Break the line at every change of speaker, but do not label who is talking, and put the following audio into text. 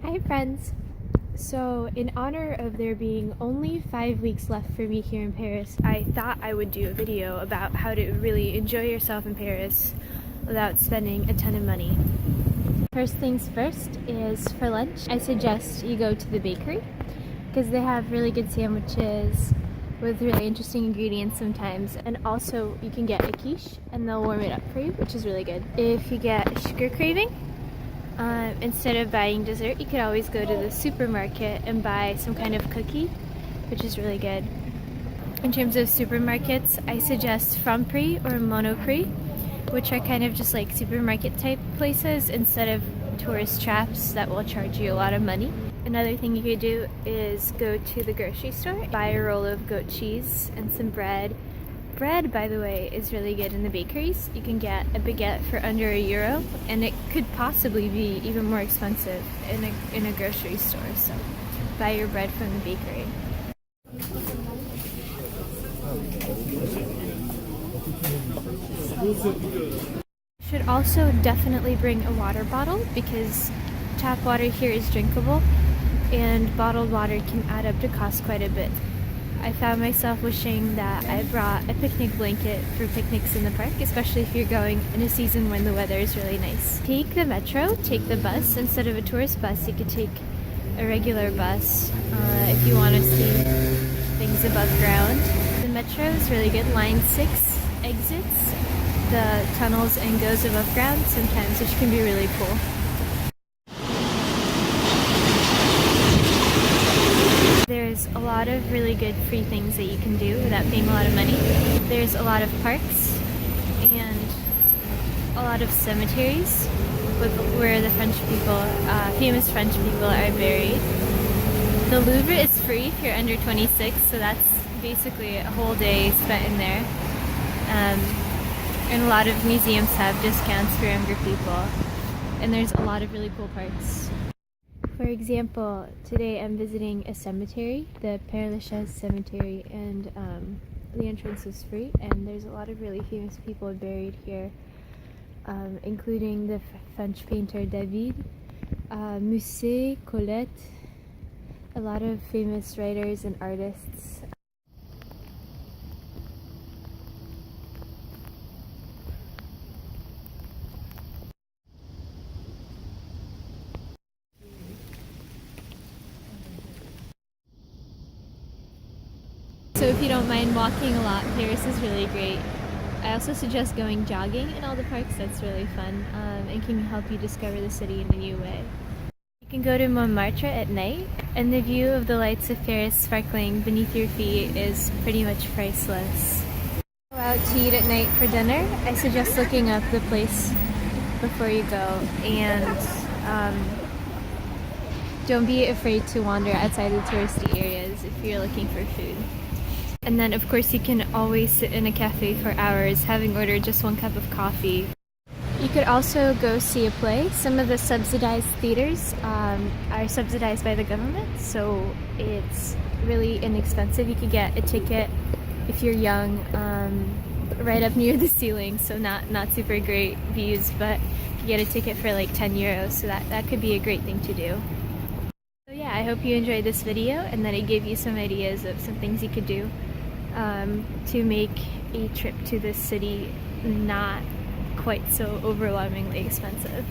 Hi friends! So in honor of there being only 5 weeks left for me here in Paris, I thought I would do a video about how to really enjoy yourself in Paris without spending a ton of money. First things first is for lunch, I suggest you go to the bakery because they have really good sandwiches with really interesting ingredients sometimes, and also you can get a quiche and they'll warm it up for you, which is really good. If you get a sugar craving, instead of buying dessert, you could always go to the supermarket and buy some kind of cookie, which is really good. In terms of supermarkets, I suggest Franprix or Monoprix, which are kind of just like supermarket type places instead of tourist traps that will charge you a lot of money. Another thing you could do is go to the grocery store, buy a roll of goat cheese and some bread. Bread, by the way, is really good in the bakeries. You can get a baguette for under €1, and it could possibly be even more expensive in a grocery store, so buy your bread from the bakery. Should also definitely bring a water bottle because tap water here is drinkable, and bottled water can add up to cost quite a bit. I found myself wishing that I brought a picnic blanket for picnics in the park, especially if you're going in a season when the weather is really nice. Take the metro, take the bus. Instead of a tourist bus, you could take a regular bus if you want to see things above ground. The metro is really good. Line 6 exits the tunnels and goes above ground sometimes, which can be really cool. There's a lot of really good free things that you can do without paying a lot of money. There's a lot of parks and a lot of cemeteries where the French people, famous French people, are buried. The Louvre is free if you're under 26, so that's basically a whole day spent in there. And a lot of museums have discounts for younger people. And there's a lot of really cool parks. For example, today I'm visiting a cemetery, the Père Lachaise Cemetery, and the entrance is free, and there's a lot of really famous people buried here, including the French painter David, Musset, Colette, a lot of famous writers and artists. So if you don't mind walking a lot, Paris is really great. I also suggest going jogging in all the parks. That's really fun and can help you discover the city in a new way. You can go to Montmartre at night, and the view of the lights of Paris sparkling beneath your feet is pretty much priceless. Go out to eat at night for dinner. I suggest looking up the place before you go, and don't be afraid to wander outside the touristy areas if you're looking for food. And then of course you can always sit in a cafe for hours having ordered just one cup of coffee. You could also go see a play. Some of the subsidized theaters are subsidized by the government, so it's really inexpensive. You could get a ticket if you're young right up near the ceiling, so not super great views, but you could get a ticket for like €10, so that could be a great thing to do. So yeah, I hope you enjoyed this video and that it gave you some ideas of some things you could do to make a trip to this city not quite so overwhelmingly expensive.